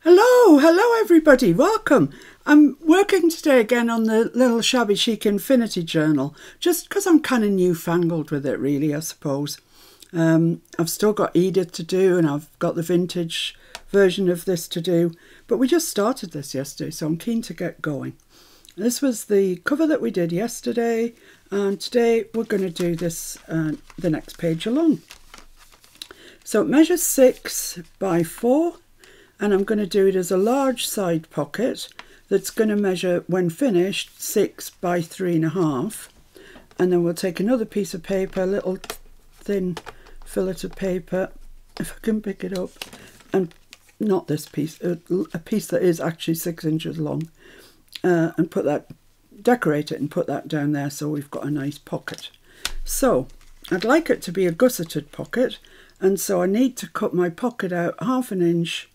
Hello everybody, welcome. I'm working today again on the little Shabby Chic Infinity Journal, just because I'm kind of newfangled with it really, I suppose. I've still got Edith to do and I've got the vintage version of this to do, but we just started this yesterday, so I'm keen to get going. This was the cover that we did yesterday, and today we're going to do this, the next page along. So it measures 6 by 4. And I'm going to do it as a large side pocket that's going to measure, when finished, 6 by 3.5. And then we'll take another piece of paper, a little thin fillet of paper, if I can pick it up, and not this piece, a piece that is actually 6 inches long, and put that, decorate it and put that down there so we've got a nice pocket. So I'd like it to be a gusseted pocket, and so I need to cut my pocket out 1/2 inch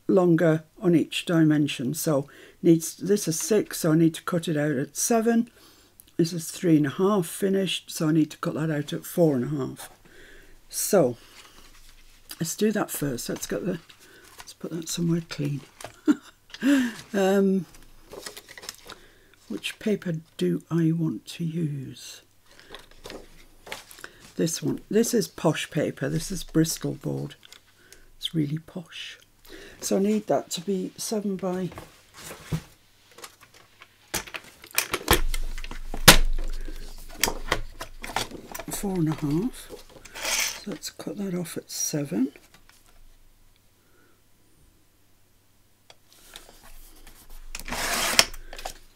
longer on each dimension. So this is 6, so I need to cut it out at 7. This is 3.5 finished, so I need to cut that out at 4.5. So let's do that first. Let's put that somewhere clean. Which paper do I want to use? This one. This is posh paper. This is Bristol board. It's really posh. So I need that to be 7 by 4.5. So let's cut that off at 7.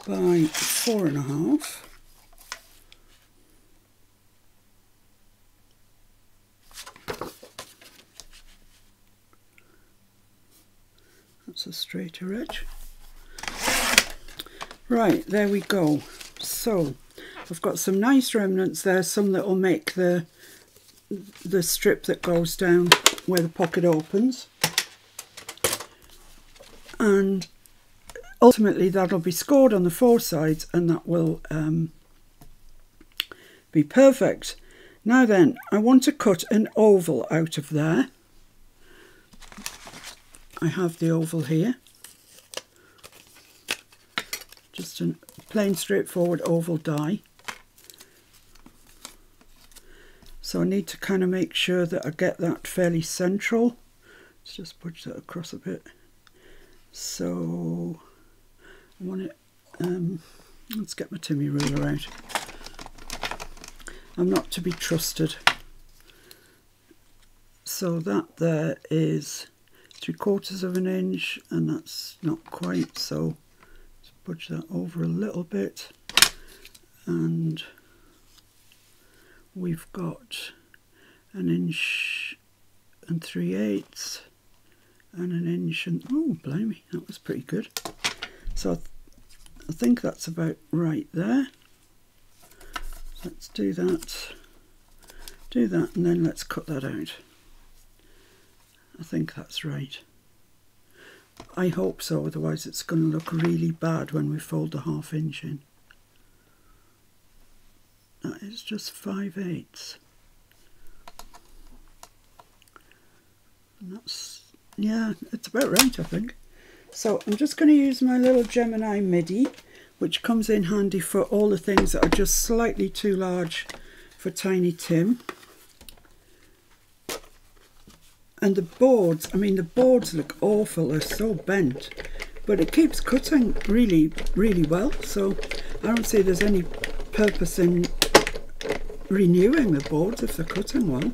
By 4.5. That's a straighter edge. Right, there we go. So I've got some nice remnants there, some that will make the strip that goes down where the pocket opens, and ultimately that'll be scored on the 4 sides, and that will be perfect. Now then, I want to cut an oval out of there. I have the oval here, just a plain straightforward oval die. So I need to kind of make sure that I get that fairly central. Let's just push that across a bit. So I want it, let's get my Timmy ruler out. I'm not to be trusted. So that there is 3/4 of an inch, and that's not quite, so let's push that over a little bit, and we've got 1 inch and 3/8 and 1 inch and, oh blimey, that was pretty good. So I think that's about right there. So let's do that, and then let's cut that out. I think that's right. I hope so, otherwise it's going to look really bad when we fold the 1/2 inch in. That is just 5/8. And that's, yeah, it's about right, I think. So I'm just going to use my little Gemini MIDI, which comes in handy for all the things that are just slightly too large for Tiny Tim. And the boards, I mean, the boards look awful, they're so bent, but it keeps cutting really, really well, so I don't see there's any purpose in renewing the boards if they're cutting well.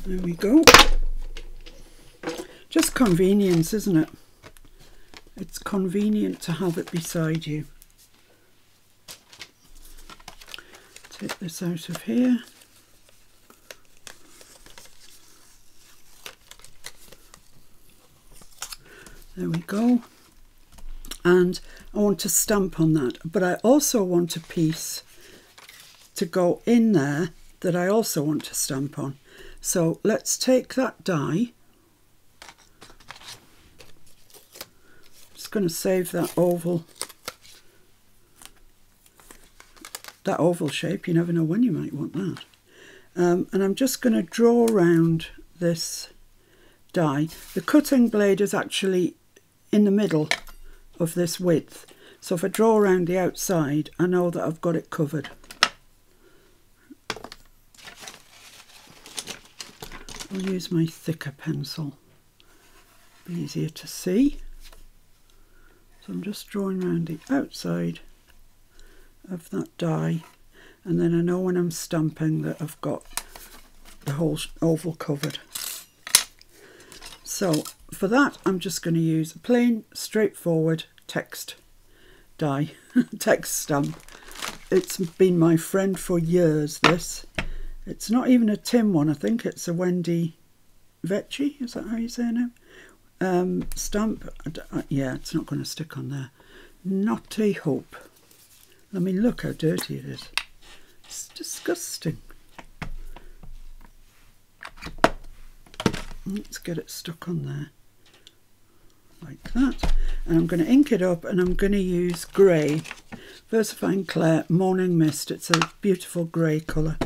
There we go. Just convenience, isn't it? It's convenient to have it beside you. Take this out of here. There we go. And I want to stamp on that, but I also want a piece to go in there that I also want to stamp on. So let's take that die. Just going to save that oval shape. You never know when you might want that. And I'm just going to draw around this die. The cutting blade is actually in the middle of this width, so if I draw around the outside I know that I've got it covered. I'll use my thicker pencil, be easier to see. So I'm just drawing around the outside of that die, and then I know when I'm stamping that I've got the whole oval covered. So for that I'm just going to use a plain straightforward text die, text stamp. It's been my friend for years, this. It's not even a tin one, I think it's a Wendy Vecchi, is that how you say it now? Stamp, yeah, it's not going to stick on there. Not a hope. I mean, look how dirty it is. It's disgusting. Let's get it stuck on there like that, and I'm going to ink it up, and I'm going to use grey, VersaFine Clair Morning Mist. It's a beautiful grey colour.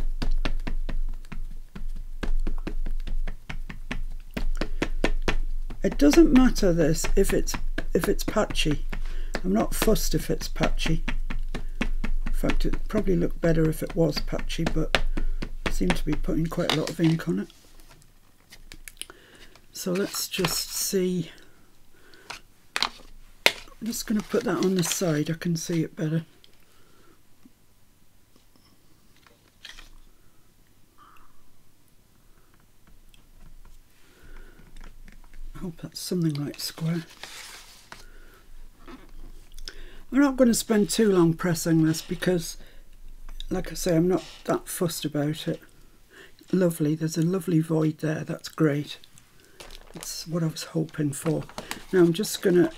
It doesn't matter this if it's patchy. I'm not fussed if it's patchy. In fact, it'd probably look better if it was patchy, but I seem to be putting quite a lot of ink on it. So let's just see. I'm just going to put that on the side, I can see it better. I hope that's something like square. I'm not going to spend too long pressing this because, like I say, I'm not that fussed about it. Lovely, there's a lovely void there, that's great. That's what I was hoping for. Now I'm just going to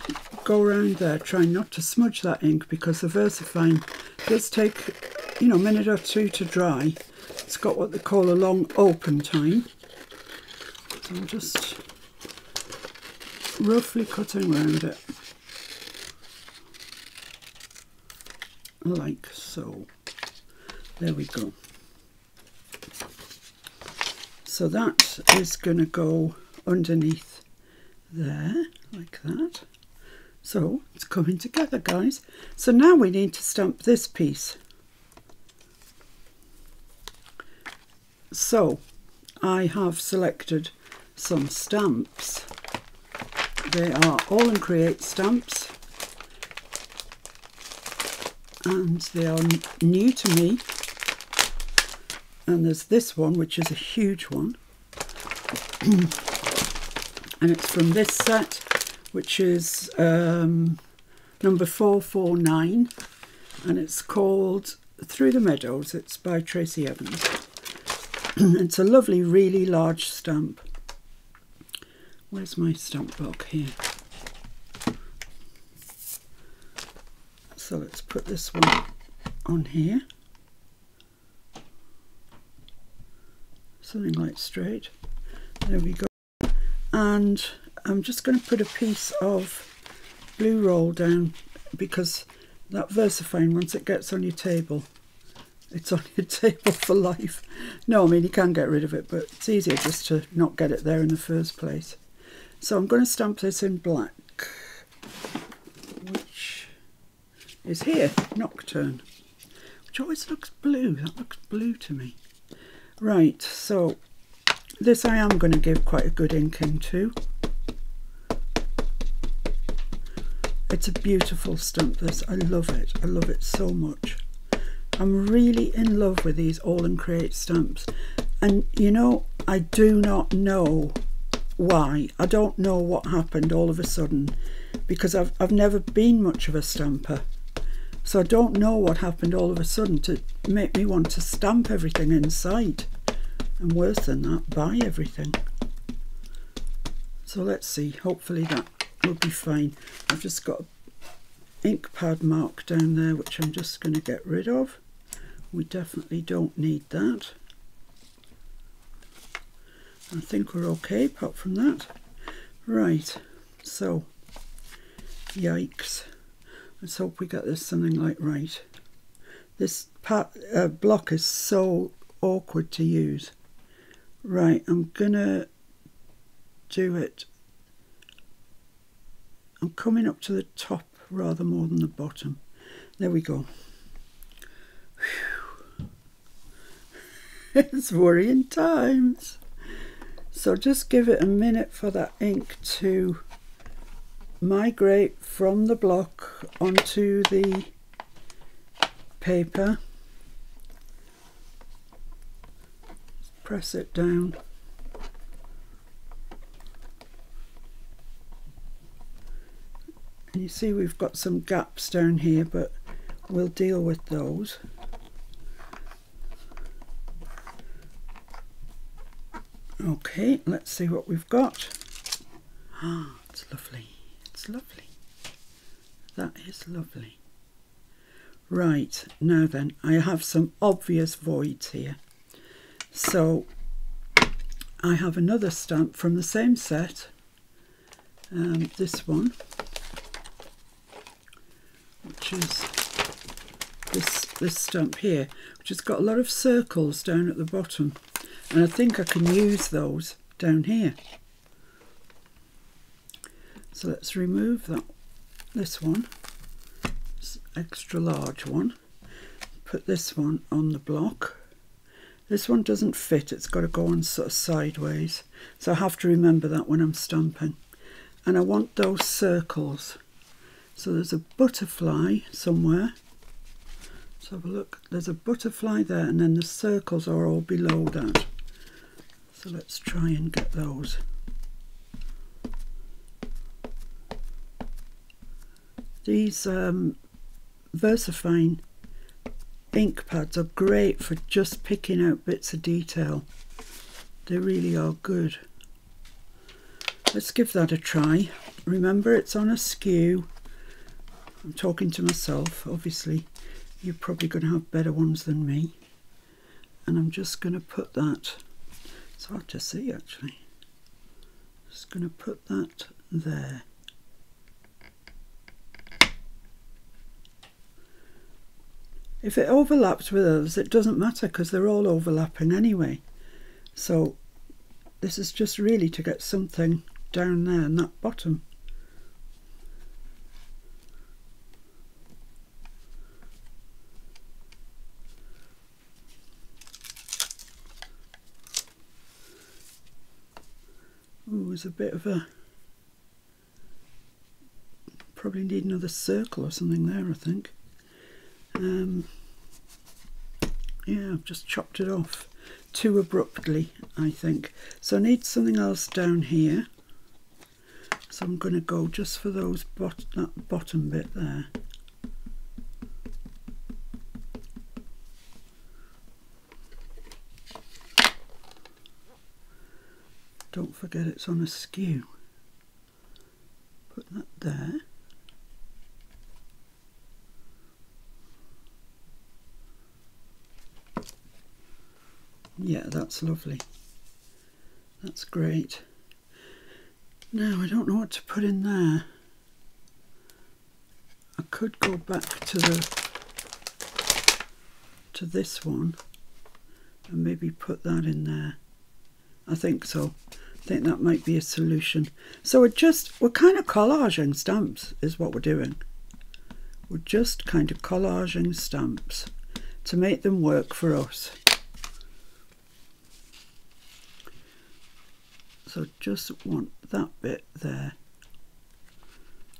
go around there, trying not to smudge that ink, because the VersaFine does take, you know, a minute or two to dry. It's got what they call a long open time. So I'm just roughly cutting around it like so. There we go. So that is going to go underneath there like that. So it's coming together, guys. So now we need to stamp this piece. So I have selected some stamps. They are All and Create stamps, and they are new to me. And there's this one, which is a huge one. And it's from this set, which is number 449, and it's called Through the Meadows. It's by Tracy Evans. It's a lovely, really large stamp. Where's my stamp block? Here. So let's put this one on here. Something like straight. There we go. And I'm just going to put a piece of blue roll down, because that VersaFine, once it gets on your table, it's on your table for life. No, I mean, you can get rid of it, but it's easier just to not get it there in the first place. So I'm going to stamp this in black, which is here, Nocturne, which always looks blue. That looks blue to me. Right, so this I am going to give quite a good inking to. It's a beautiful stamp, this. I love it. I love it so much. I'm really in love with these All and Create stamps. And you know, I do not know why. I don't know what happened all of a sudden, because I've never been much of a stamper. So I don't know what happened all of a sudden to make me want to stamp everything inside. And worse than that, buy everything. So let's see, hopefully that will be fine. I've just got an ink pad mark down there, which I'm just going to get rid of. We definitely don't need that. I think we're okay apart from that. Right, so yikes. Let's hope we get this something like right. This block is so awkward to use. Right, I'm gonna do it. I'm coming up to the top rather more than the bottom. There we go. It's worrying times. So just give it a minute for that ink to migrate from the block onto the paper. Press it down. And you see we've got some gaps down here, but we'll deal with those. Okay, let's see what we've got. Ah, it's lovely. It's lovely. That is lovely. Right, now then, I have some obvious voids here. So I have another stamp from the same set, this one, which is this stamp here, which has got a lot of circles down at the bottom, and I think I can use those down here. So let's remove this one, this extra large one, put this one on the block. This one doesn't fit, it's got to go on sort of sideways, so I have to remember that when I'm stamping. And I want those circles. So there's a butterfly somewhere. Let's have a look. There's a butterfly there, and then the circles are all below that. So let's try and get those. These VersaFine ink pads are great for just picking out bits of detail. They really are good. Let's give that a try. Remember, it's on a skew. I'm talking to myself, obviously. You're probably going to have better ones than me. And I'm just going to put that, it's hard to see actually. Just going to put that there. If it overlaps with others, it doesn't matter because they're all overlapping anyway. So this is just really to get something down there in that bottom. Oh, there's a bit of a... Probably need another circle or something there, I think. Yeah, I've just chopped it off too abruptly, I think. So I need something else down here. So I'm going to go just for those that bottom bit there. Don't forget it's on a skew. Put that there. Yeah, that's lovely. That's great. Now I don't know what to put in there. I could go back to this one and maybe put that in there. I think so. I think that might be a solution. So we're kind of collaging stamps is what we're doing. We're just kind of collaging stamps to make them work for us. So just want that bit there.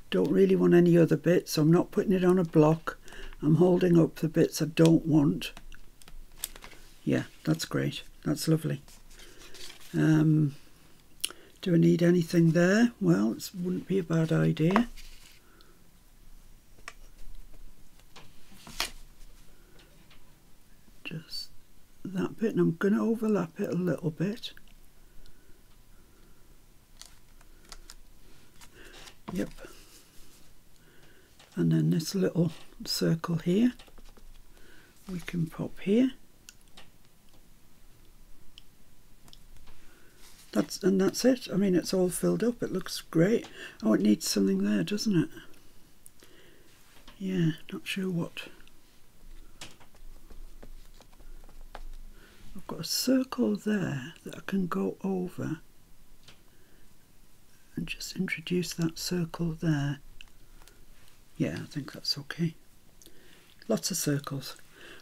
Don't really want any other bits, so I'm not putting it on a block. I'm holding up the bits I don't want. Yeah, that's great. That's lovely. Do I need anything there? Well, it wouldn't be a bad idea. Just that bit, and I'm going to overlap it a little bit. Yep. And then this little circle here, we can pop here. That's it. I mean, it's all filled up. It looks great. Oh, it needs something there, doesn't it? Yeah, not sure what. got a circle there that I can go over and just introduce that circle there. Yeah, I think that's okay. Lots of circles.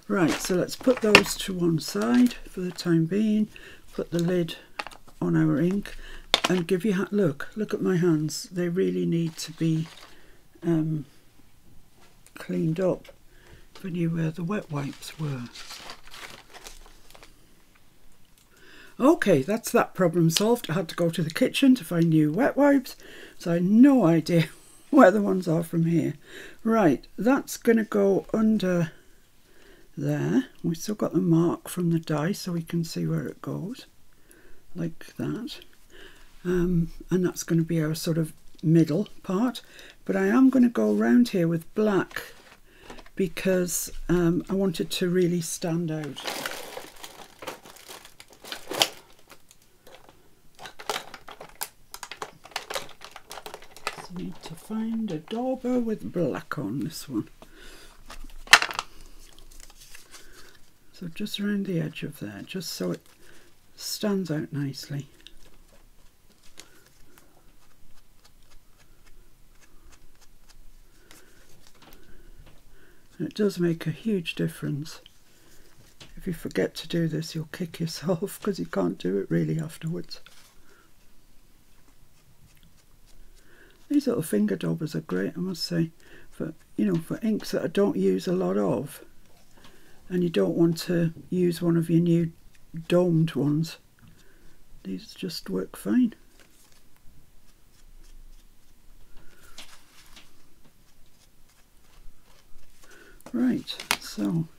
Right, so let's put those to one side for the time being. Put the lid on our ink and give you look at my hands. They really need to be cleaned up. If I knew where the wet wipes were. Okay, that's that problem solved. I had to go to the kitchen to find new wet wipes, so I had no idea where the ones are from here. Right, that's going to go under there. We've still got the mark from the die so we can see where it goes, like that. And that's going to be our sort of middle part. But I am going to go around here with black because I want it to really stand out. Need to find a dauber with black on this one. So just around the edge of there, just so it stands out nicely. And it does make a huge difference. If you forget to do this, you'll kick yourself because you can't do it really afterwards. These little finger daubers are great, I must say, for for inks that I don't use a lot of, and you don't want to use one of your new domed ones. These just work fine. Right, so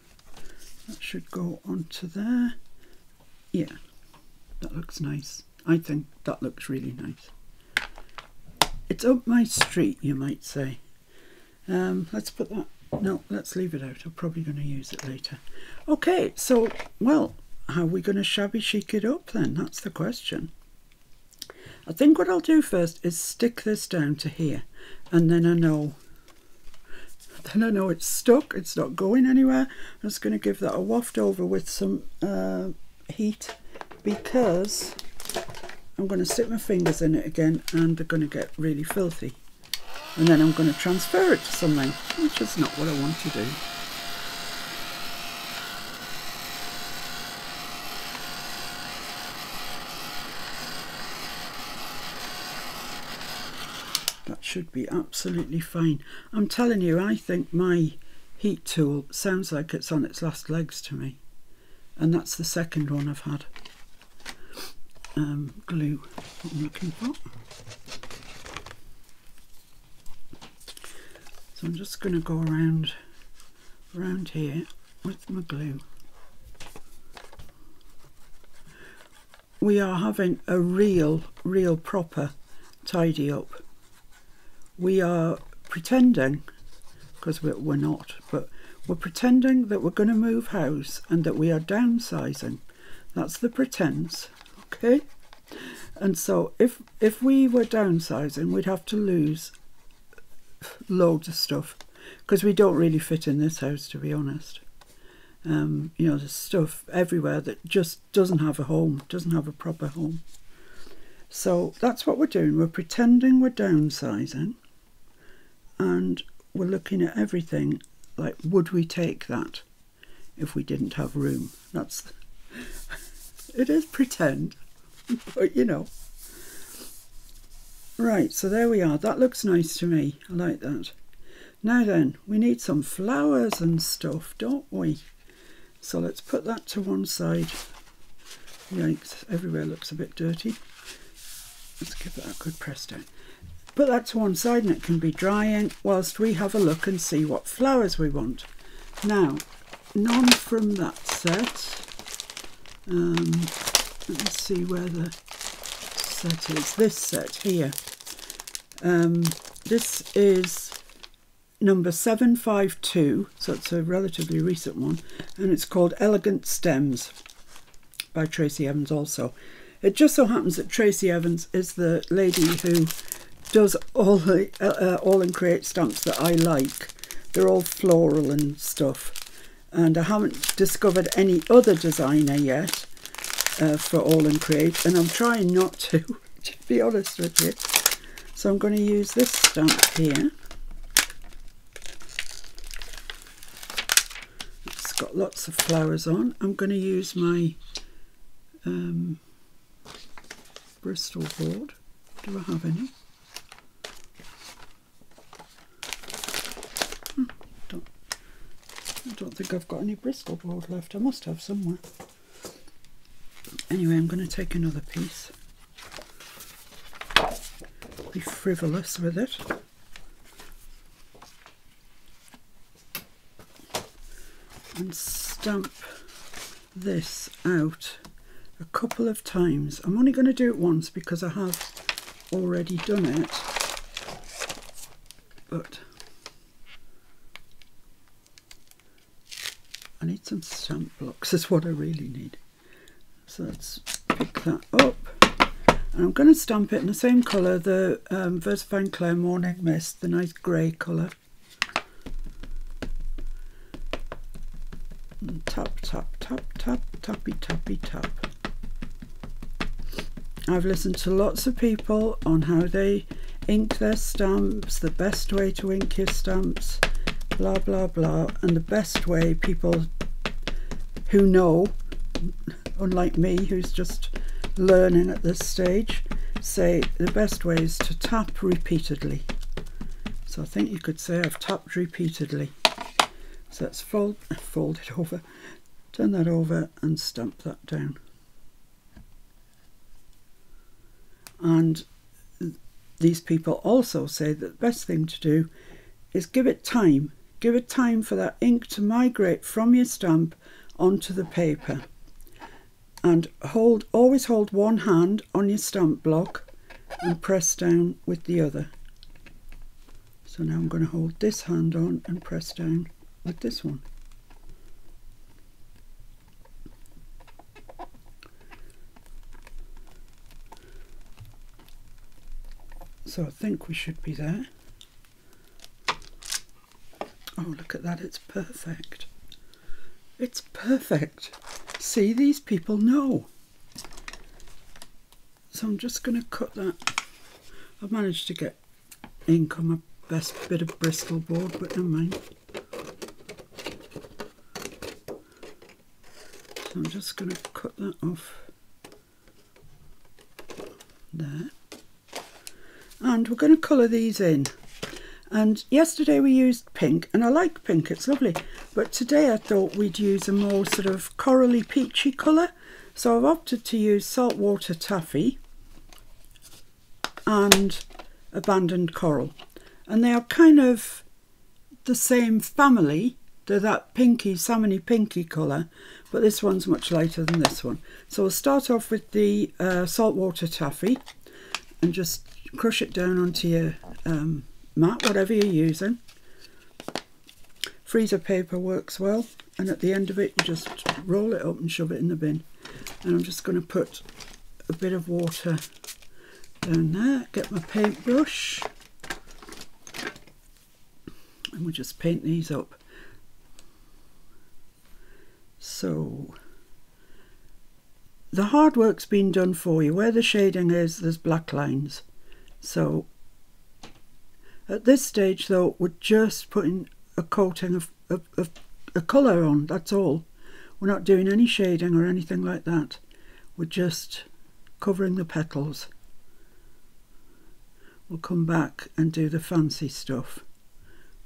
that should go onto there. Yeah, that looks nice. I think that looks really nice. It's up my street, you might say. Let's put that, no, let's leave it out. I'm probably going to use it later. Okay, so, well, how are we going to shabby chic it up then? That's the question. I think what I'll do first is stick this down to here, and then I know it's stuck, it's not going anywhere. I'm just going to give that a waft over with some heat, because I'm going to stick my fingers in it again and they're going to get really filthy. And then I'm going to transfer it to something, which is not what I want to do. That should be absolutely fine. I'm telling you, I think my heat tool sounds like it's on its last legs to me. And that's the second one I've had. Glue I'm looking for. So I'm just going to go around here with my glue. We are having a real proper tidy up. We are pretending, because we're not, but we're pretending that we're going to move house and that we are downsizing. That's the pretense. Okay, and so if we were downsizing, we'd have to lose loads of stuff because we don't really fit in this house, to be honest. There's stuff everywhere that just doesn't have a home, doesn't have a proper home. So that's what we're doing. We're pretending we're downsizing, and we're looking at everything like, would we take that if we didn't have room? It is pretend, but Right, so there we are. That looks nice to me. I like that. Now then, we need some flowers and stuff, don't we? So let's put that to one side. Yikes, everywhere looks a bit dirty. Let's give that a good press down. Put that to one side and it can be drying whilst we have a look and see what flowers we want. Now, none from that set. Let me see where the set is. This set here. This is number 752, so it's a relatively recent one, and it's called Elegant Stems by Tracy Evans also. It just so happens that Tracy Evans is the lady who does all the All in Create stamps that I like. They're all floral and stuff, and I haven't discovered any other designer yet for All and Create, and I'm trying not to be honest with you. So I'm going to use this stamp here. It's got lots of flowers on. I'm going to use my Bristol board. Do I have any? I don't think I've got any Bristol board left. I must have somewhere. Anyway, I'm going to take another piece. Be frivolous with it. And stamp this out a couple of times. I'm only going to do it once because I have already done it. But I need some stamp blocks, is what I really need. So let's pick that up. And I'm going to stamp it in the same colour, the Versafine Clair Morning Mist, the nice grey colour. And tap, tap, tap, tap, tappy, tappy, tap. I've listened to lots of people on how they ink their stamps, the best way to ink your stamps, blah, blah, blah. And the best way, people who know, unlike me, who's just learning at this stage, say the best way is to tap repeatedly. So I think you could say I've tapped repeatedly. So let's fold it over, turn that over and stamp that down. And these people also say that the best thing to do is give it time. Give it time for that ink to migrate from your stamp onto the paper. And always hold one hand on your stamp block and press down with the other. So now I'm going to hold this hand on and press down with this one. So I think we should be there. Oh, look at that, it's perfect. It's perfect. See, these people know. So I'm just going to cut that. I've managed to get ink on my best bit of Bristol board, but never mind. So I'm just going to cut that off there. And we're going to colour these in. And yesterday we used pink, and I like pink, it's lovely. But today I thought we'd use a more sort of corally peachy colour. So I've opted to use saltwater taffy and abandoned coral. And they are kind of the same family. They're that pinky, salmony pinky colour, but this one's much lighter than this one. So we'll start off with the saltwater taffy and just crush it down onto your mat, whatever you're using. Freezer paper works well, and at the end of it you just roll it up and shove it in the bin. And I'm just going to put a bit of water down there, get my paintbrush, and we'll just paint these up. So the hard work's been done for you. Where the shading is, there's black lines. So at this stage though, we're just putting a coating of a colour on, that's all. We're not doing any shading or anything like that. We're just covering the petals. We'll come back and do the fancy stuff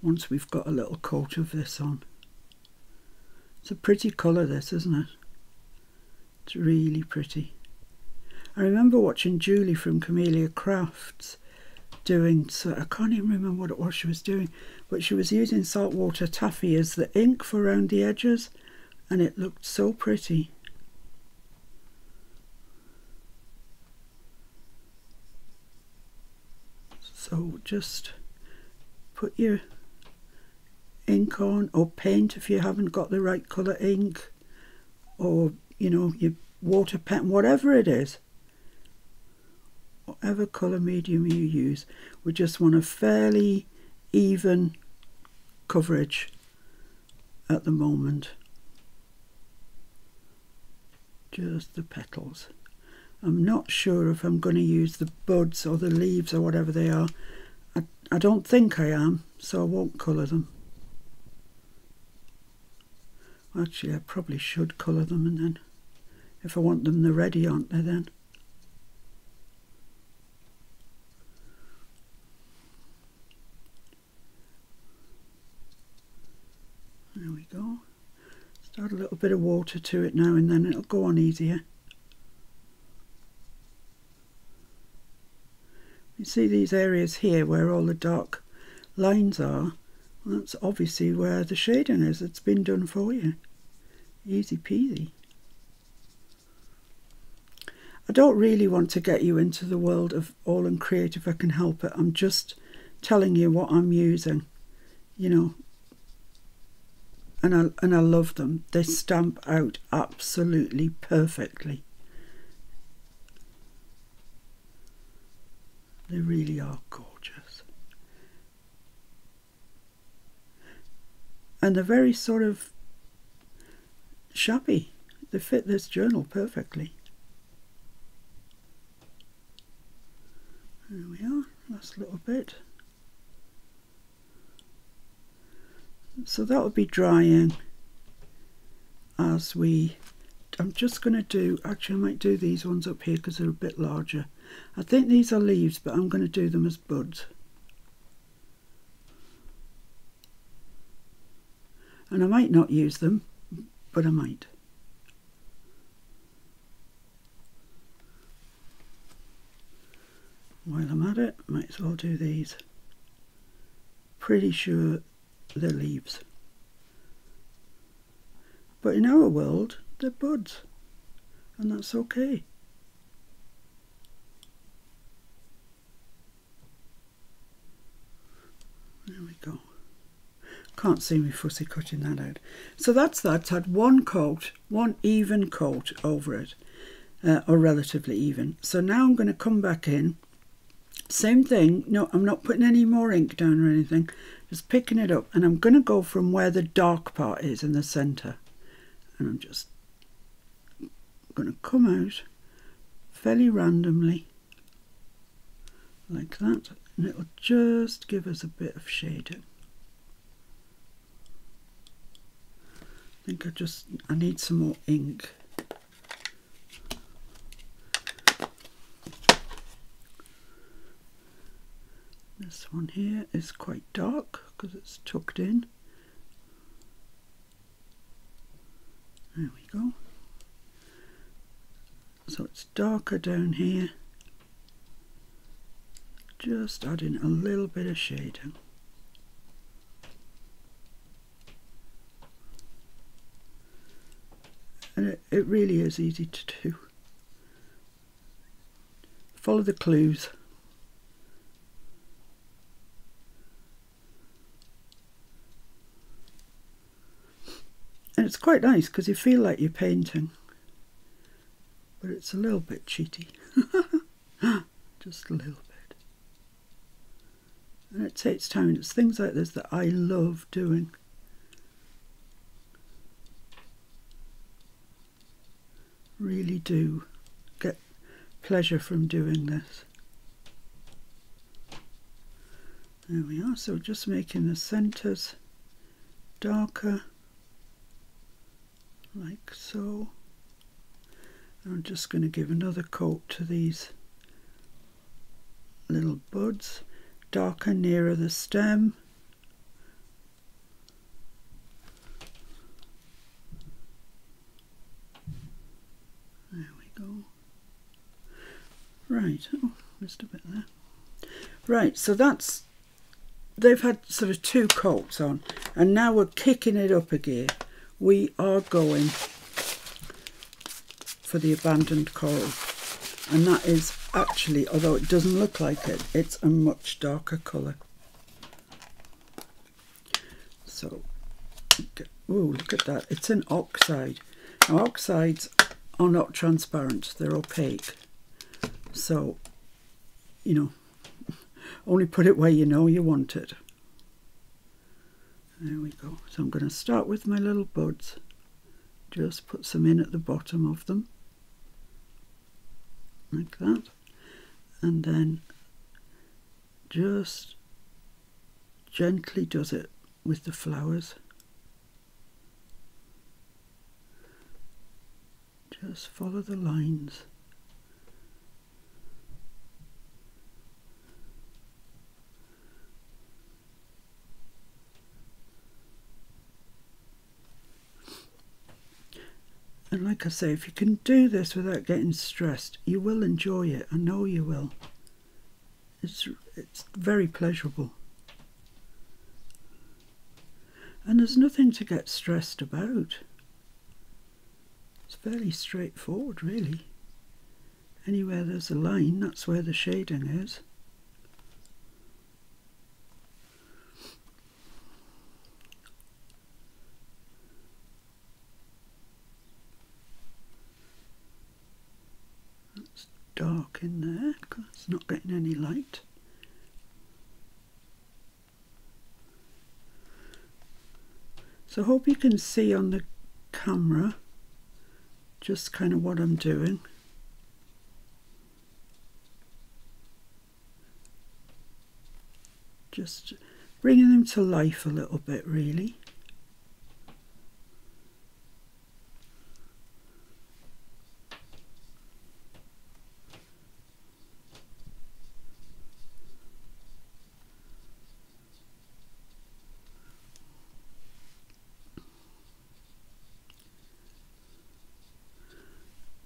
once we've got a little coat of this on. It's a pretty colour this, isn't it? It's really pretty. I remember watching Julie from Camellia Crafts doing, so I can't even remember what it was she was doing, but she was using saltwater taffy as the ink for around the edges, and it looked so pretty. So just put your ink on, or paint if you haven't got the right colour ink, or you know, your water pen, whatever it is, whatever colour medium you use. We just want a fairly even coverage at the moment. just the petals. I'm not sure if I'm going to use the buds or the leaves or whatever they are. I don't think I am, so I won't colour them. Actually, I probably should colour them, and then if I want them, they're ready, aren't they then? There we go. Start a little bit of water to it now and then, it'll go on easier. You see these areas here where all the dark lines are? Well, that's obviously where the shading is. It's been done for you. Easy peasy. I don't really want to get you into the world of all and create if I can help it. I'm just telling you what I'm using, you know. And I love them. They stamp out absolutely perfectly. They really are gorgeous. And they're very sort of shabby. They fit this journal perfectly. There we are, last little bit. So that will be drying as I'm just going to do, actually I might do these ones up here because they're a bit larger. I think these are leaves, but I'm going to do them as buds. And I might not use them, but I might. While I'm at it, I might as well do these. Pretty sure they're leaves. But in our world, they're buds. And that's okay. There we go. Can't see me fussy cutting that out. So that's that. It's had one coat, one even coat over it. Or relatively even. So now I'm going to come back in. Same thing. No, I'm not putting any more ink down or anything. Just picking it up. And I'm going to go from where the dark part is in the centre. And I'm just going to come out fairly randomly. Like that. And it'll just give us a bit of shading. I think I need some more ink. This one here is quite dark because it's tucked in. There we go. So it's darker down here. Just adding a little bit of shading. And it really is easy to do. Follow the clues. And it's quite nice because you feel like you're painting. But it's a little bit cheaty. Just a little bit. And it takes time. It's things like this that I love doing. Really do get pleasure from doing this. There we are. So just making the centres darker. Like so. I'm just going to give another coat to these little buds, darker nearer the stem. There we go. Right, oh, missed a bit there. Right, so they've had sort of two coats on, and now we're kicking it up a gear. We are going for the abandoned coral, and that is actually, although it doesn't look like it, it's a much darker colour. So, oh, look at that, it's an oxide. Now, oxides are not transparent, they're opaque. So, you know, only put it where you know you want it. There we go. So I'm going to start with my little buds. Just put some in at the bottom of them. like that, and then just gently does it with the flowers. Just follow the lines. And like I say, if you can do this without getting stressed, you will enjoy it. I know you will. It's very pleasurable. And there's nothing to get stressed about. It's fairly straightforward, really. Anywhere there's a line, that's where the shading is. That's dark in there because it's not getting any light. So I hope you can see on the camera just kind of what I'm doing. Just bringing them to life a little bit, really.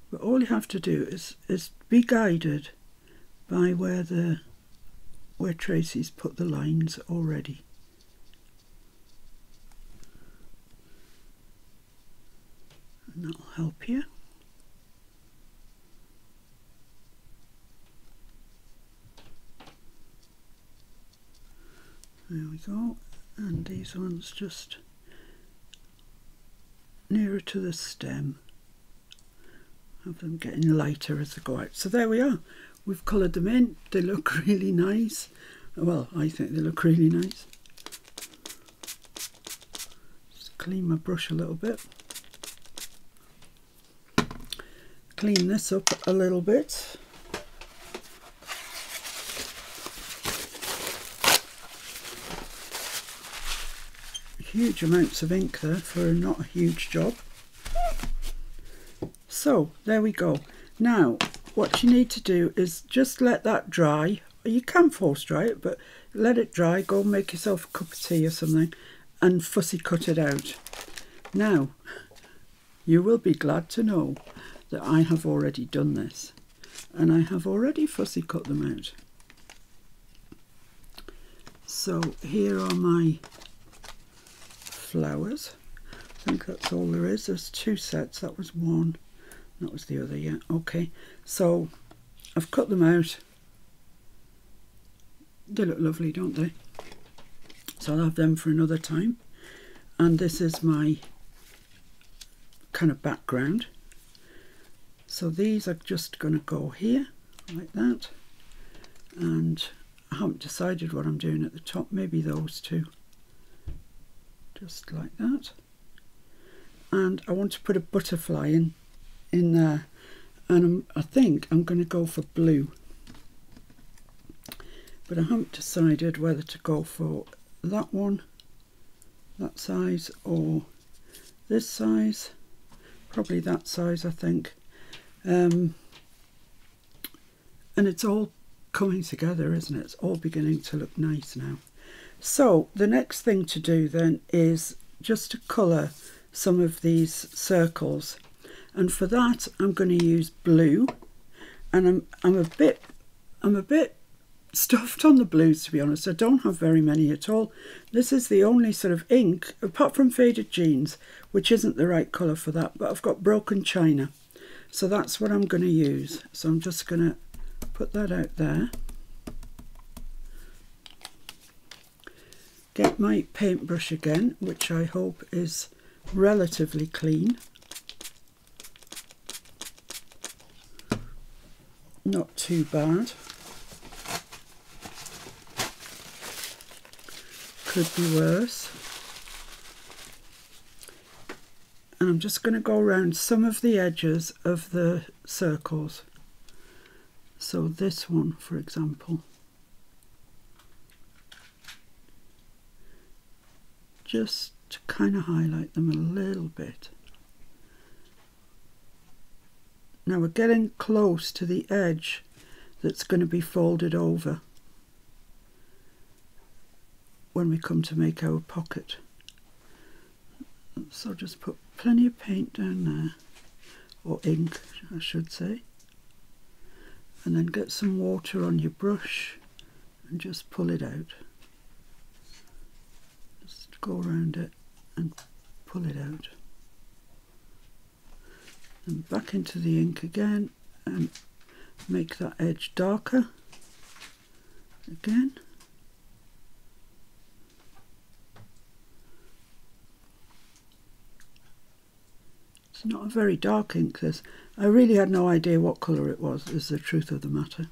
But all you have to do is be guided by where Tracy's put the lines already. And that'll help you. There we go. And these ones just nearer to the stem. Have them getting lighter as they go out. So there we are. We've coloured them in. They look really nice. Well, I think they look really nice. Just clean my brush a little bit. Clean this up a little bit. Huge amounts of ink there for not a huge job. So there we go. Now what you need to do is just let that dry. You can force dry it, but let it dry. Go and make yourself a cup of tea or something and fussy cut it out. Now you will be glad to know that I have already done this, and I have already fussy cut them out. So here are my flowers. I think that's all there is. There's two sets. That was one. That was the other, yeah. Okay, so I've cut them out. They look lovely, don't they? So I'll have them for another time. And this is my kind of background. So these are just going to go here, like that. And I haven't decided what I'm doing at the top. Maybe those two. Just like that. And I want to put a butterfly in there, and I think I'm going to go for blue, but I haven't decided whether to go for that one, that size, or this size. Probably that size, I think. And it's all coming together, isn't it? It's all beginning to look nice now. So the next thing to do then is just to colour some of these circles. And for that, I'm going to use blue, and I'm a bit stuffed on the blues, to be honest. I don't have very many at all. This is the only sort of ink, apart from Faded Jeans, which isn't the right colour for that. But I've got Broken China, so that's what I'm going to use. So I'm just going to put that out there. Get my paintbrush again, which I hope is relatively clean. Not too bad. Could be worse. And I'm just going to go around some of the edges of the circles. So this one, for example, just to kind of highlight them a little bit. Now we're getting close to the edge that's going to be folded over when we come to make our pocket. So just put plenty of paint down there, or ink I should say, and then get some water on your brush and just pull it out. Just go around it and pull it out. And back into the ink again and make that edge darker again. It's not a very dark ink, this. I really had no idea what colour it was, is the truth of the matter.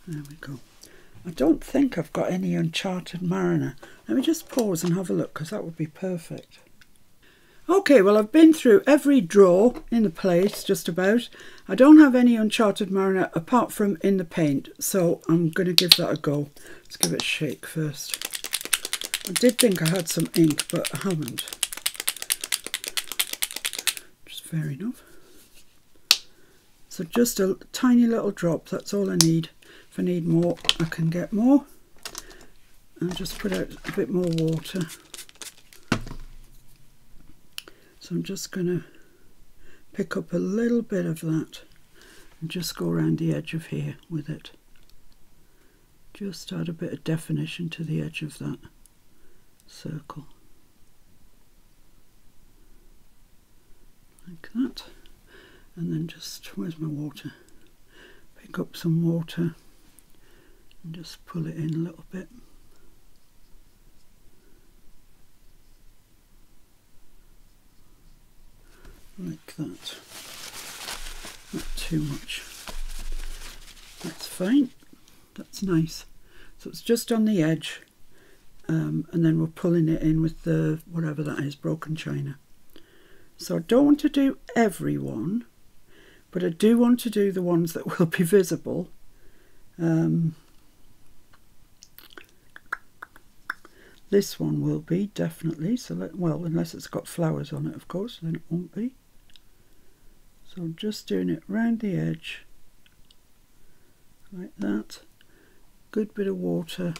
There we go. I don't think I've got any Uncharted Mariner. Let me just pause and have a look, because that would be perfect. Okay, well, I've been through every drawer in the place, just about. I don't have any Uncharted Mariner apart from in the paint, so I'm going to give that a go. Let's give it a shake first. I did think I had some ink, but I haven't. Just fair enough. So just a tiny little drop, that's all I need. If I need more, I can get more. And just put out a bit more water. So I'm just going to pick up a little bit of that and just go around the edge of here with it. Just add a bit of definition to the edge of that circle. Like that. And then just, where's my water? Pick up some water and just pull it in a little bit. Like that. Not too much. That's fine. That's nice. So it's just on the edge, and then we're pulling it in with the, whatever that is, broken china. So I don't want to do every one, but I do want to do the ones that will be visible. This one will be, definitely. So well, unless it's got flowers on it, of course, then it won't be. So I'm just doing it round the edge, like that. Good bit of water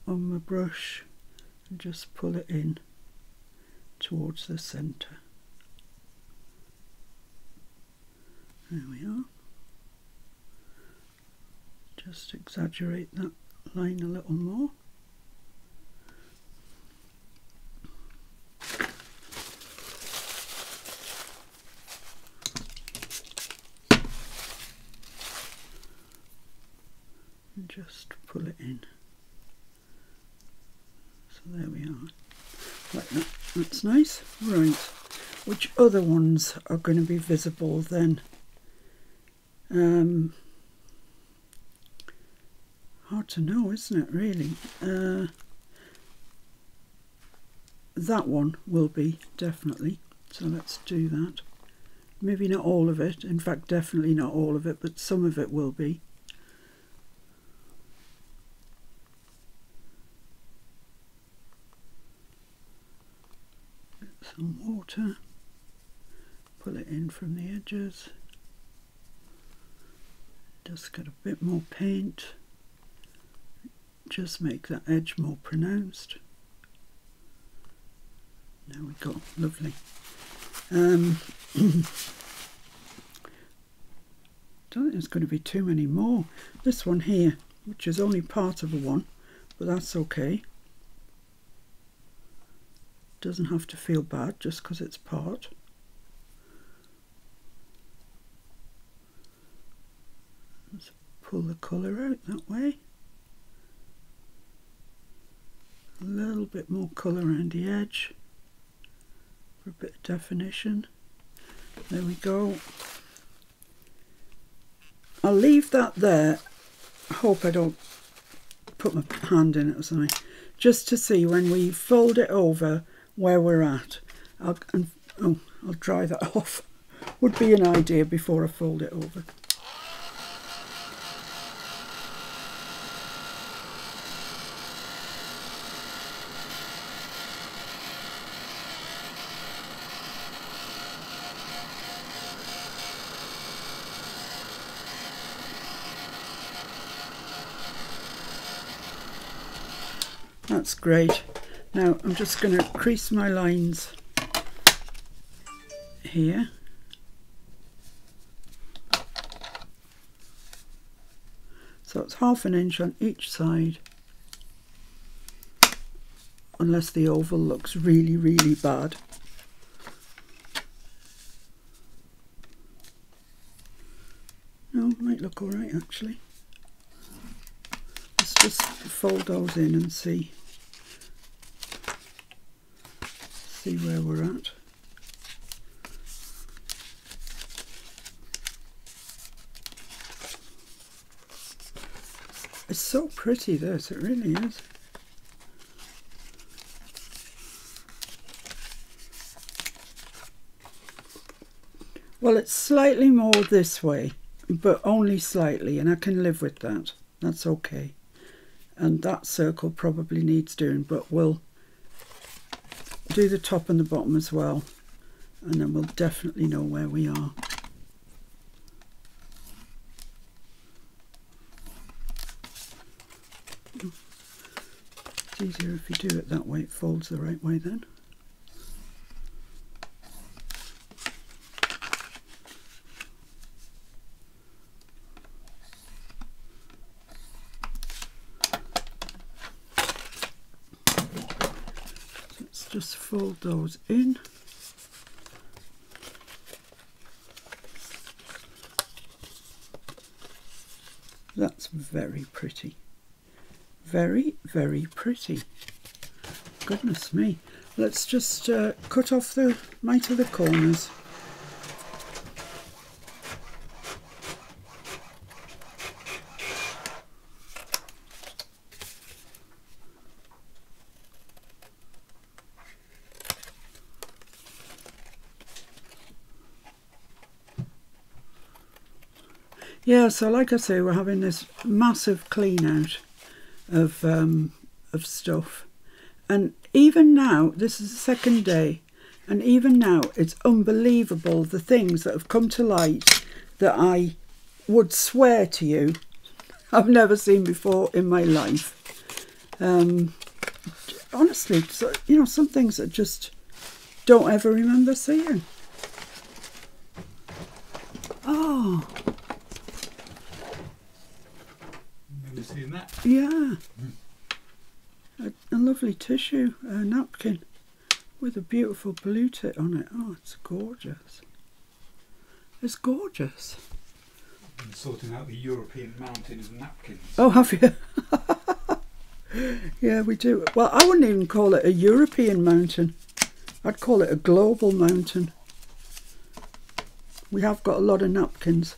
on my brush, and just pull it in towards the centre. There we are. Just exaggerate that line a little more. And just pull it in. So there we are. Like that. That's nice. Right. Which other ones are going to be visible then? Hard to know, isn't it, really? That one will be, definitely. So let's do that. Maybe not all of it. In fact, definitely not all of it, but some of it will be. Get some water. Pull it in from the edges. Just get a bit more paint. Just make that edge more pronounced. There we go, lovely. Don't think there's going to be too many more. This one here, which is only part of a one, but that's okay. Doesn't have to feel bad just because it's part. Let's pull the colour out that way. A little bit more colour around the edge for a bit of definition. There we go. I'll leave that there. I hope I don't put my hand in it or something. Just to see when we fold it over where we're at. I'll dry that off. Would be an idea before I fold it over. That's great. Now I'm just going to crease my lines here. So it's 1/2 inch on each side, unless the oval looks really, really bad. No, it might look alright actually. Let's just fold those in and see where we're at. It's so pretty, this, it really is. Well, it's slightly more this way, but only slightly, and I can live with that. That's okay. And that circle probably needs doing, but we'll do the top and the bottom as well, and then we'll definitely know where we are. It's easier if you do it that way, it folds the right way then. Let's just fold those in. That's very pretty. Very, very pretty. Goodness me. Let's just cut off the mite of the corners. Yeah, so like I say, we're having this massive clean out of stuff, and even now, this is the second day, and even now it's unbelievable the things that have come to light that I would swear to you I've never seen before in my life. Honestly, so, you know, some things that just don't ever remember seeing. Oh, Seen that? yeah. A lovely tissue napkin with a beautiful blue tit on it. Oh, it's gorgeous. It's gorgeous. I'm sorting out the European mountain of napkins. Oh, have you? Yeah, we do. Well, I wouldn't even call it a European mountain. I'd call it a global mountain. We have got a lot of napkins.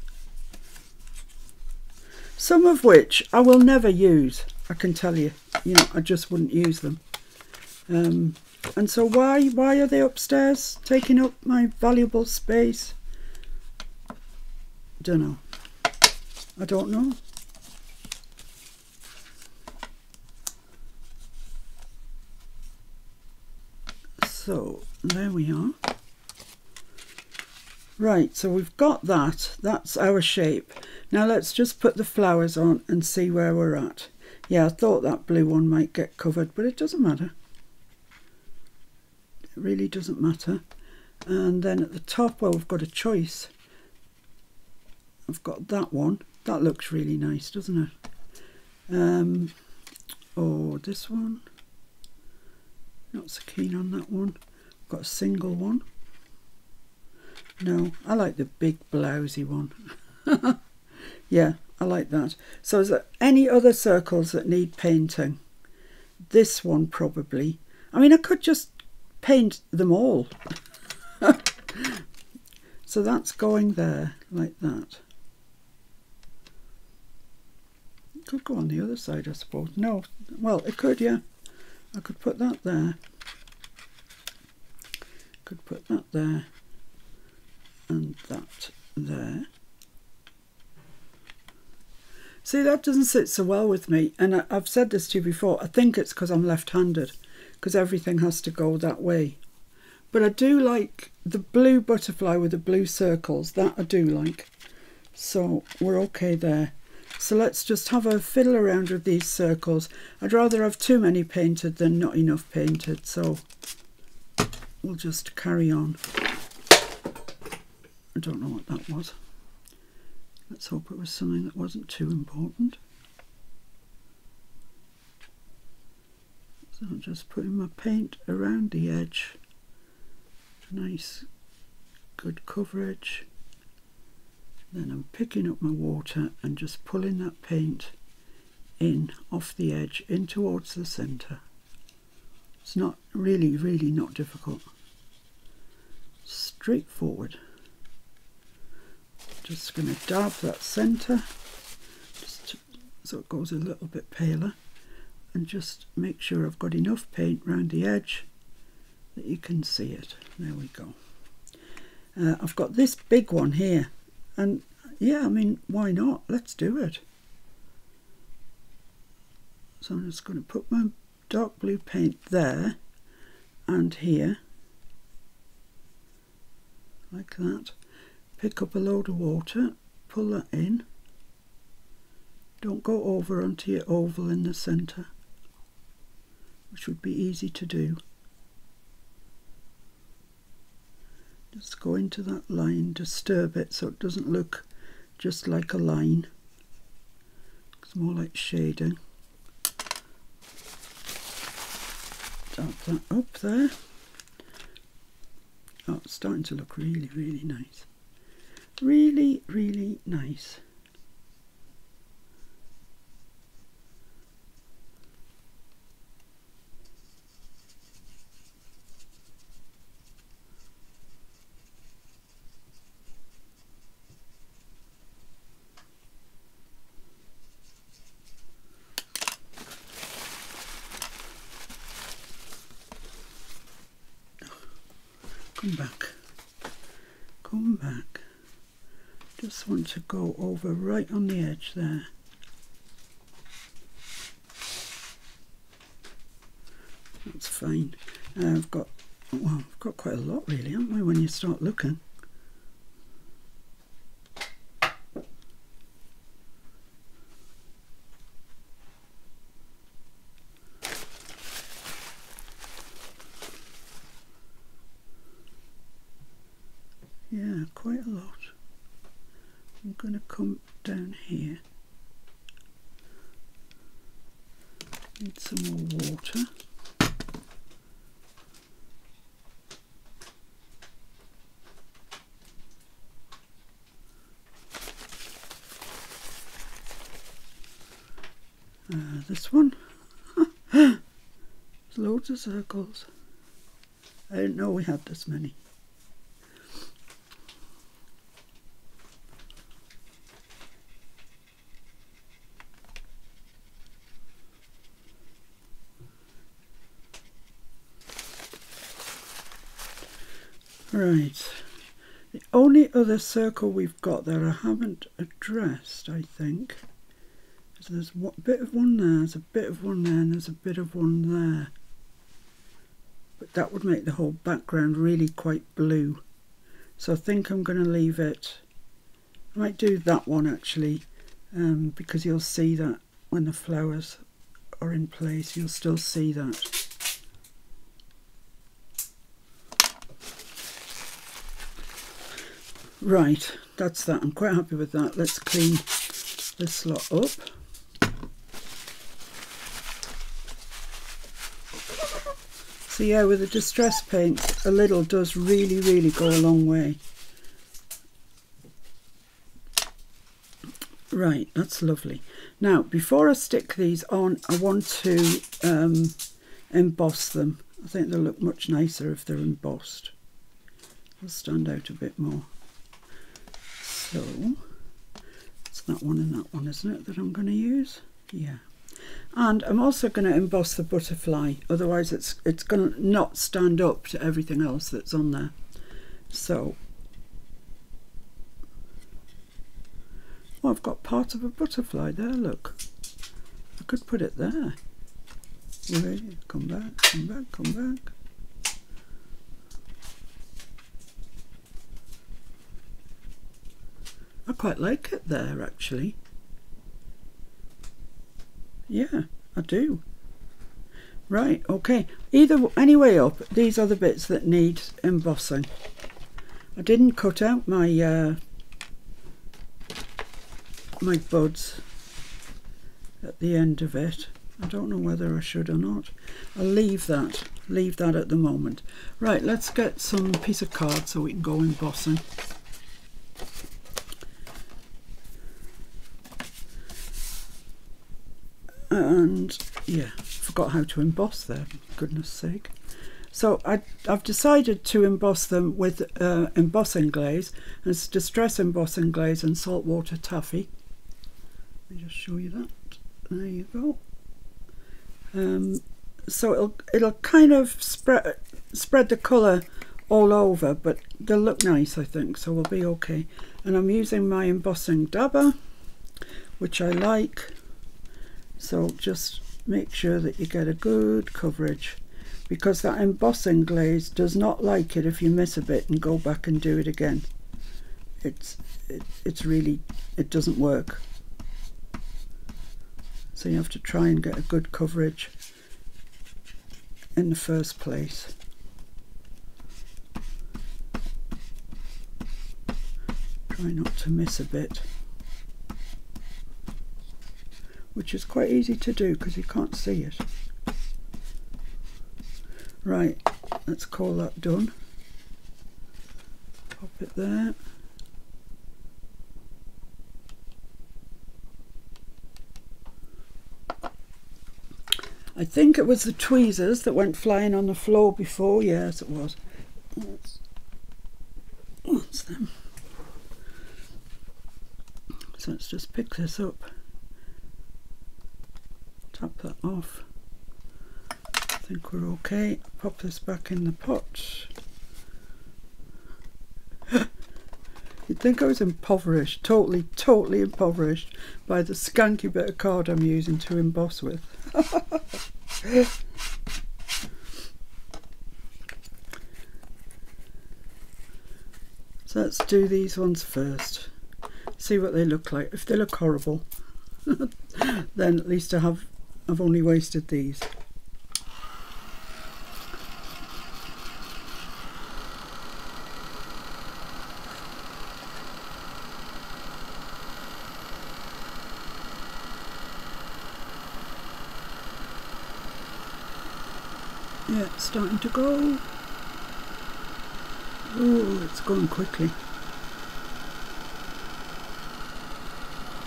Some of which I will never use, I can tell you. You know, I just wouldn't use them. And so why are they upstairs taking up my valuable space? Don't know. I don't know. So there we are. Right, so we've got that. That's our shape. Now let's just put the flowers on and see where we're at. Yeah, I thought that blue one might get covered, but it doesn't matter. It really doesn't matter. And then at the top, well, we've got a choice. I've got that one. That looks really nice, doesn't it? Oh, this one. Not so keen on that one. I've got a single one. No, I like the big blousy one. Yeah, I like that. So is there any other circles that need painting? This one probably. I mean, I could just paint them all. So that's going there like that. It could go on the other side, I suppose. No, well, it could, yeah. I could put that there. Could put that there and that there. See, that doesn't sit so well with me, and I've said this to you before, I think it's because I'm left-handed, because everything has to go that way. But I do like the blue butterfly with the blue circles, that I do like. So we're okay there. So let's just have a fiddle around with these circles. I'd rather have too many painted than not enough painted, so we'll just carry on. I don't know what that was. Let's hope it was something that wasn't too important. So I'm just putting my paint around the edge. Nice, good coverage. Then I'm picking up my water and just pulling that paint in off the edge in towards the centre. It's not really not difficult. Straightforward. Just going to dab that centre just so it goes a little bit paler, and just make sure I've got enough paint around the edge that you can see it. There we go. I've got this big one here, and yeah, I mean, why not? Let's do it. So I'm just going to put my dark blue paint there and here, like that. Pick up a load of water, pull that in. Don't go over onto your oval in the centre, which would be easy to do. Just go into that line, disturb it so it doesn't look just like a line. It's more like shading. Dab that up there. Oh, it's starting to look really nice. Really nice. Come back. Just want to go over right on the edge there. That's fine. I've got quite a lot really, haven't I, when you start looking. Yeah, quite a lot. I'm going to come down here. Need some more water. This one. There's loads of circles. I didn't know we had this many. Right, the only other circle we've got that I haven't addressed, I think, is there's a bit of one there, there's a bit of one there, and there's a bit of one there. But that would make the whole background really quite blue. So I think I'm going to leave it. I might do that one actually, because you'll see that when the flowers are in place, you'll still see that. Right, that's that. I'm quite happy with that. Let's clean this lot up. So yeah, with the distress paint, a little does really go a long way. Right, that's lovely. Now, before I stick these on, I want to emboss them. I think they'll look much nicer if they're embossed. They'll stand out a bit more. So, it's that one and that one, isn't it, that I'm going to use? Yeah. And I'm also going to emboss the butterfly, otherwise it's going to not stand up to everything else that's on there. So, oh, I've got part of a butterfly there, look. I could put it there. Ready? Come back, come back, come back. I quite like it there, actually. Yeah, I do. Right, okay. Any way up, these are the bits that need embossing. I didn't cut out my my buds at the end of it. I don't know whether I should or not. I'll leave that at the moment. Right, let's get some piece of card so we can go embossing. And yeah, forgot how to emboss there, for goodness sake. So I've decided to emboss them with embossing glaze. It's distress embossing glaze and saltwater taffy. Let me just show you that. There you go. So it'll kind of spread the colour all over, but they'll look nice, I think, so we'll be okay. And I'm using my embossing dabber, which I like. So just make sure that you get a good coverage, because that embossing glaze does not like it if you miss a bit and go back and do it again. It doesn't work. So you have to try and get a good coverage in the first place. Try not to miss a bit, which is quite easy to do because you can't see it. Right, let's call that done. Pop it there. I think it was the tweezers that went flying on the floor before. Yes, it was. That's them. So let's just pick this up. Tap that off. I think we're okay. Pop this back in the pot. You'd think I was impoverished, totally impoverished by the skanky bit of card I'm using to emboss with. So let's do these ones first. See what they look like. If they look horrible, then at least I've only wasted these. Yeah, it's starting to go. Oh, it's going quickly.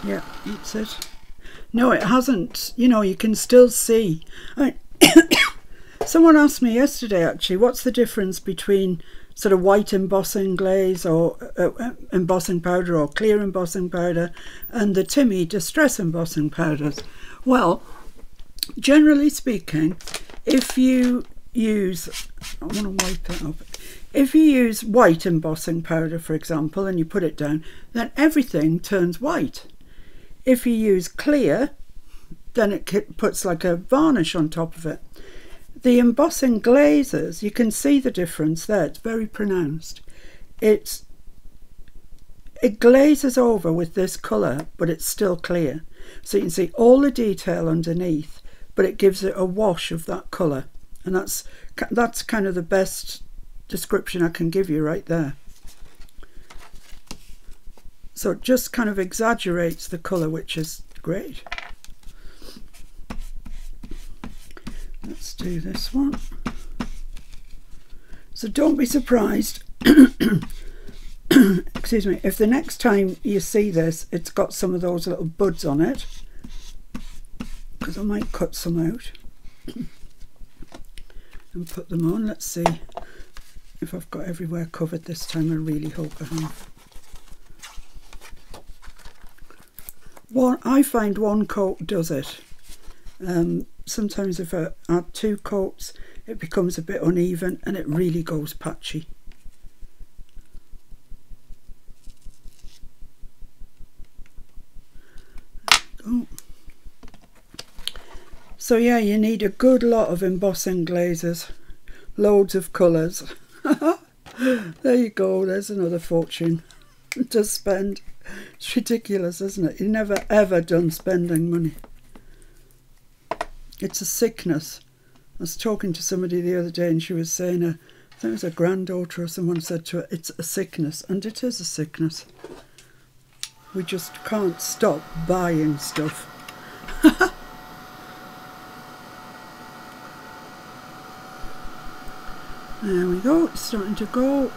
Yeah, that's it. No, it hasn't. You know, you can still see. I mean, someone asked me yesterday, actually, what's the difference between sort of white embossing glaze or embossing powder or clear embossing powder and the Timmy distress embossing powders? Well, generally speaking, if you use, I want to wipe that up. If you use white embossing powder, for example, and you put it down, then everything turns white. If you use clear, then it puts like a varnish on top of it. The embossing glazes, you can see the difference there. It's very pronounced. It glazes over with this colour, but it's still clear. So you can see all the detail underneath, but it gives it a wash of that colour. And that's kind of the best description I can give you right there. So it just kind of exaggerates the colour, which is great. Let's do this one. So don't be surprised, excuse me, if the next time you see this, it's got some of those little buds on it, because I might cut some out and put them on. Let's see if I've got everywhere covered this time. I really hope I have. I find one coat does it. Sometimes if I add 2 coats, it becomes a bit uneven and it really goes patchy. Oh. So yeah, you need a good lot of embossing glazes, loads of colours. There you go, there's another fortune to spend. It's ridiculous, isn't it? You're never ever done spending money. It's a sickness. I was talking to somebody the other day and she was saying, I think it was a granddaughter or someone said to her, it's a sickness, and it is a sickness. We just can't stop buying stuff. There we go, it's starting to go.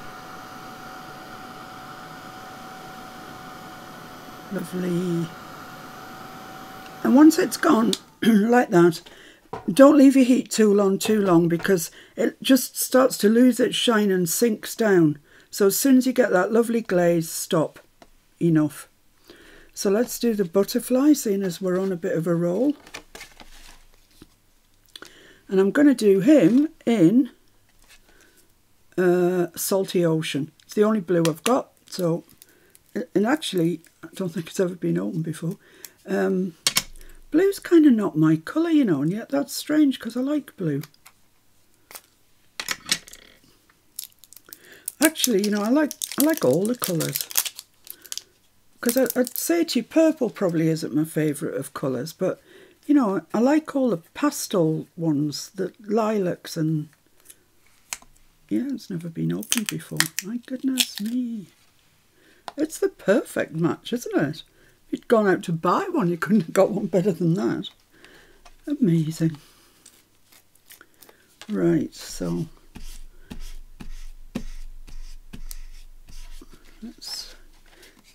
Lovely. And once it's gone like that, don't leave your heat too long because it just starts to lose its shine and sinks down. So as soon as you get that lovely glaze, stop. Enough. So let's do the butterfly, seeing as we're on a bit of a roll. And I'm going to do him in Salty Ocean. It's the only blue I've got. So, and actually, I don't think it's ever been opened before. Blue's kind of not my colour, you know, and yet that's strange because I like blue. Actually, you know, I like all the colours. Because I'd say to you, purple probably isn't my favourite of colours, but, you know, I like all the pastel ones, the lilacs and... Yeah, it's never been opened before. My goodness me. It's the perfect match, isn't it? If you'd gone out to buy one, you couldn't have got one better than that. Amazing. Right, so let's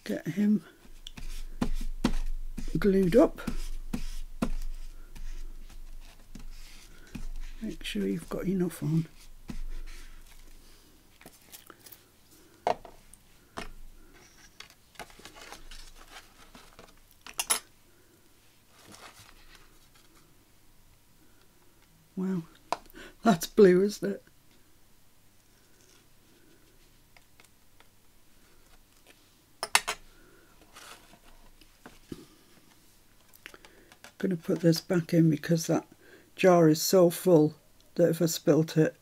get him glued up. Make sure you've got enough on. Wow, that's blue, isn't it? I'm going to put this back in because that jar is so full that if I spilt it,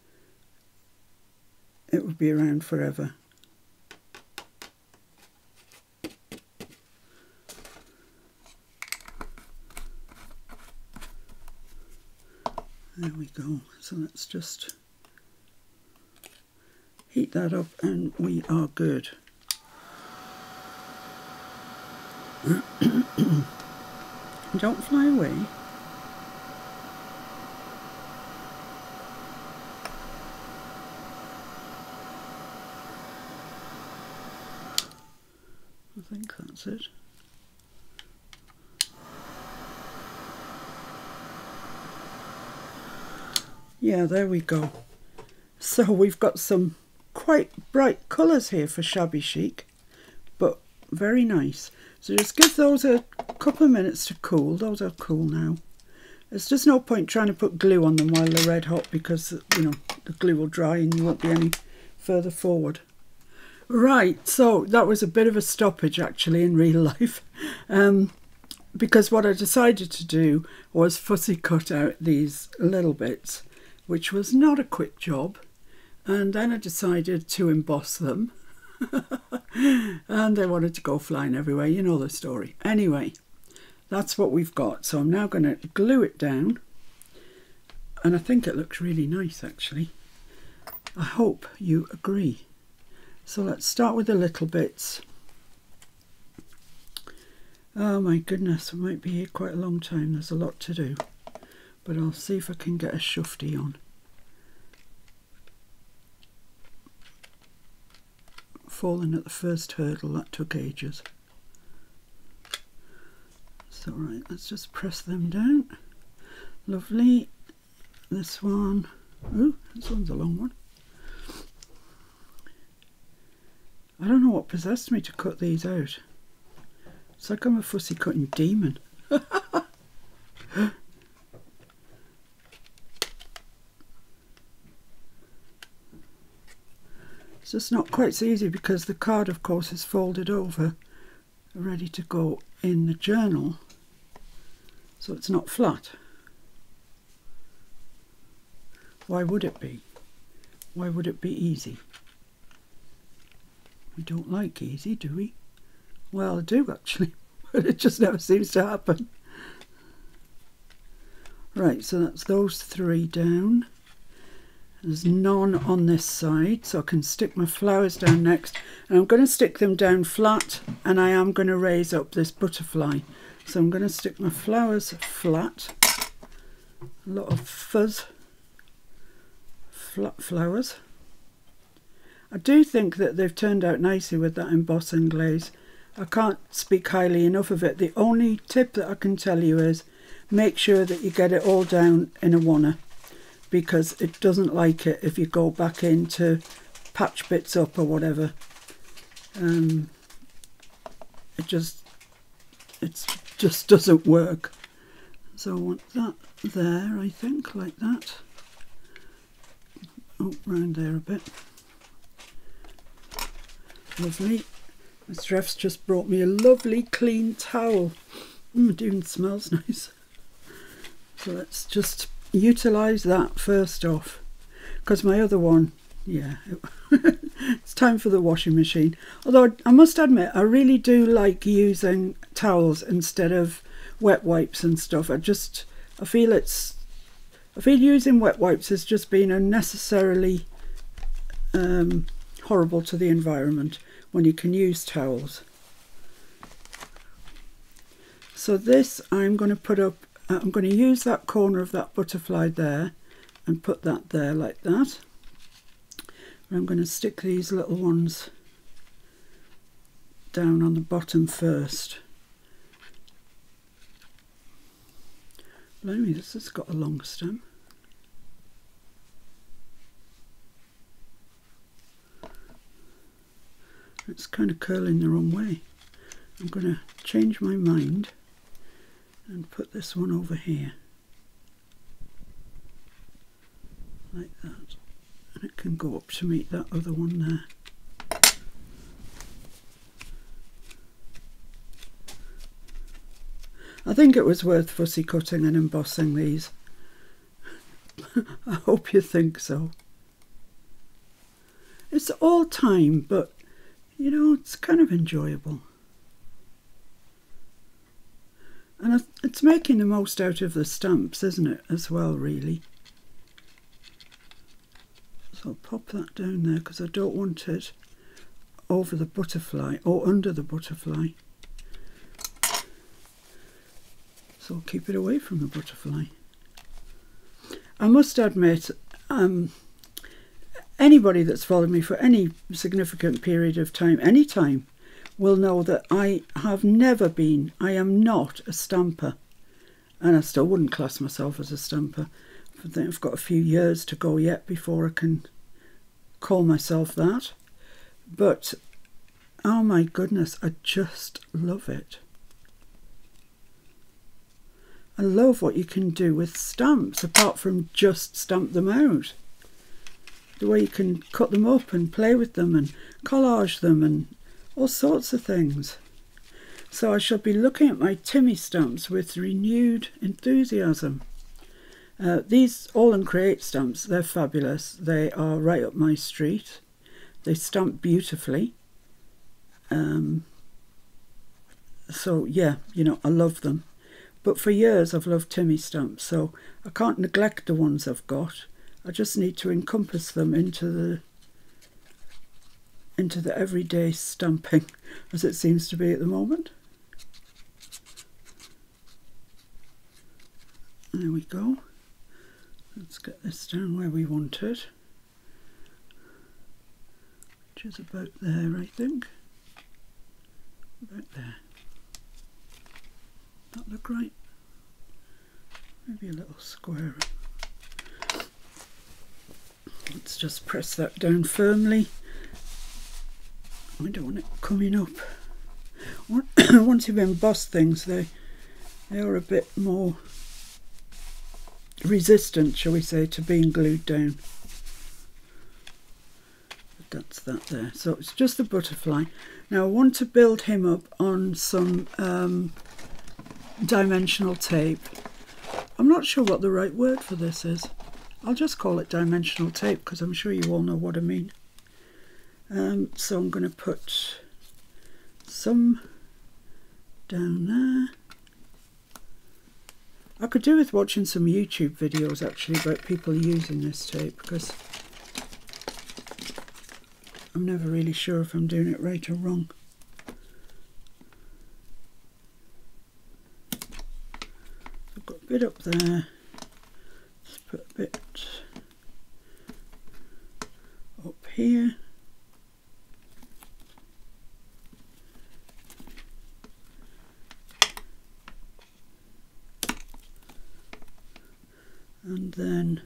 it would be around forever. There we go. So let's just heat that up and we are good. Don't fly away. I think that's it. Yeah, there we go. So we've got some quite bright colours here for Shabby Chic, but very nice. So just give those a couple of minutes to cool. Those are cool now. There's just no point trying to put glue on them while they're red hot because, you know, the glue will dry and you won't be any further forward. Right, so that was a bit of a stoppage actually in real life. Because what I decided to do was fussy cut out these little bits, which was not a quick job, and then I decided to emboss them and they wanted to go flying everywhere. You know the story. Anyway, that's what we've got. So I'm now going to glue it down, and I think it looks really nice actually. I hope you agree. So let's start with the little bits. Oh my goodness, we might be here quite a long time. There's a lot to do. But I'll see if I can get a shufty on. Falling at the first hurdle, that took ages. So right, let's just press them down. Lovely. This one. Oh, this one's a long one. I don't know what possessed me to cut these out. It's like I'm a fussy cutting demon. It's just not quite so easy because the card, of course, is folded over, ready to go in the journal, so it's not flat. Why would it be? Why would it be easy? We don't like easy, do we? Well, I do actually, but it just never seems to happen. Right, so that's those 3 down. There's none on this side, so I can stick my flowers down next. And I'm going to stick them down flat, and I am going to raise up this butterfly. So I'm going to stick my flowers flat. A lot of fuzz. Flat flowers. I do think that they've turned out nicely with that embossing glaze. I can't speak highly enough of it. The only tip that I can tell you is make sure that you get it all down in a wanna, because it doesn't like it if you go back in to patch bits up or whatever. It just doesn't work. So I want that there, I think, like that. Oh, round there a bit. Lovely. Mr. F's just brought me a lovely clean towel. It even smells nice. So let's just utilise that first off, because my other one, yeah, it's time for the washing machine. Although I must admit, I really do like using towels instead of wet wipes and stuff. I feel using wet wipes has just been unnecessarily horrible to the environment when you can use towels. So this I'm going to put up, I'm going to use that corner of that butterfly there and put that there like that. And I'm going to stick these little ones down on the bottom first. Blimey, this has got a long stem. It's kind of curling the wrong way. I'm going to change my mind and put this one over here. Like that. And it can go up to meet that other one there. I think it was worth fussy cutting and embossing these. I hope you think so. It's all time, but you know, it's kind of enjoyable. And it's making the most out of the stamps, isn't it, as well, really? So I'll pop that down there because I don't want it over the butterfly or under the butterfly. So I'll keep it away from the butterfly. I must admit, anybody that's followed me for any significant period of time, any time, will know that I am not a stamper. And I still wouldn't class myself as a stamper. I think I've got a few years to go yet before I can call myself that. But, oh my goodness, I just love it. I love what you can do with stamps, apart from just stamp them out. The way you can cut them up and play with them and collage them and all sorts of things. So I shall be looking at my Timmy stamps with renewed enthusiasm. These All and Create stamps, they're fabulous. They are right up my street. They stamp beautifully. So yeah, you know, I love them. But for years I've loved Timmy stamps, so I can't neglect the ones I've got. I just need to encompass them into the everyday stamping, as it seems to be at the moment. There we go. Let's get this down where we want it, which is about there, I think. About there. That look right? Maybe a little square. Let's just press that down firmly. I don't want it coming up. Once you've embossed things, they are a bit more resistant, shall we say, to being glued down. But that's that there. So it's just a butterfly. Now I want to build him up on some dimensional tape. I'm not sure what the right word for this is. I'll just call it dimensional tape because I'm sure you all know what I mean. So I'm going to put some down there. I could do with watching some YouTube videos actually about people using this tape, because I'm never really sure if I'm doing it right or wrong. I've got a bit up there. Let's put a bit up here. And then,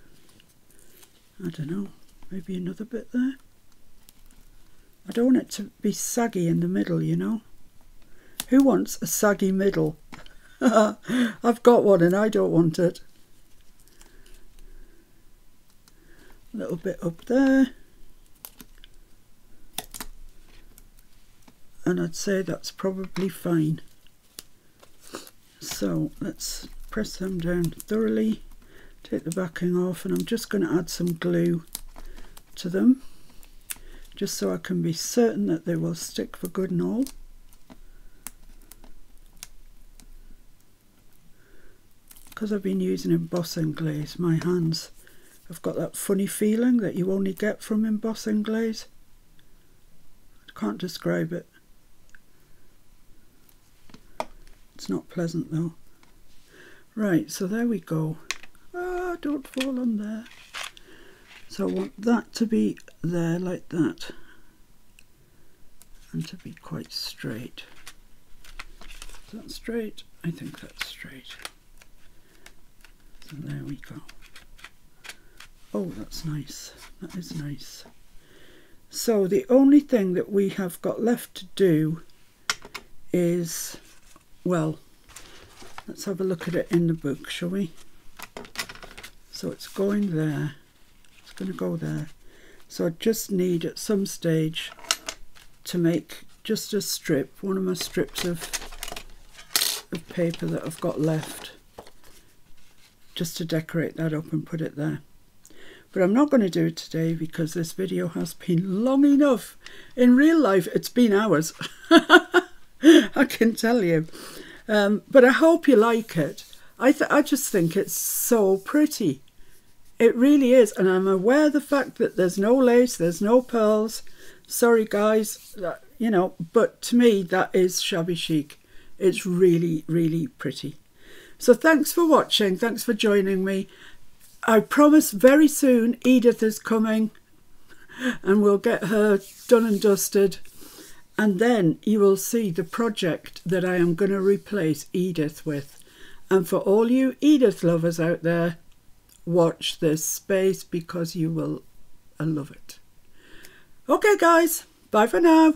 I don't know, maybe another bit there. I don't want it to be saggy in the middle, you know. Who wants a saggy middle? I've got one and I don't want it. A little bit up there. And I'd say that's probably fine. So let's press them down thoroughly. Take the backing off, and I'm just going to add some glue to them, just so I can be certain that they will stick for good and all. Because I've been using embossing glaze, my hands have got that funny feeling that you only get from embossing glaze. I can't describe it. It's not pleasant though. Right, so there we go. Ah, don't fall on there. So I want that to be there like that, and to be quite straight. Is that straight? I think that's straight. So there we go. Oh, that's nice. That is nice. So the only thing that we have got left to do is, well, let's have a look at it in the book, shall we? So it's going there, it's going to go there. So I just need at some stage to make just a strip, one of my strips of paper that I've got left, just to decorate that up and put it there. But I'm not going to do it today because this video has been long enough. In real life it's been hours, I can tell you. But I hope you like it. I just think it's so pretty. It really is, and I'm aware of the fact that there's no lace, there's no pearls. Sorry guys, you know, but to me that is shabby chic. It's really, really pretty. So thanks for watching, thanks for joining me. I promise very soon Edith is coming and we'll get her done and dusted. And then you will see the project that I am going to replace Edith with. And for all you Edith lovers out there, watch this space because you will love it. Okay guys, bye for now.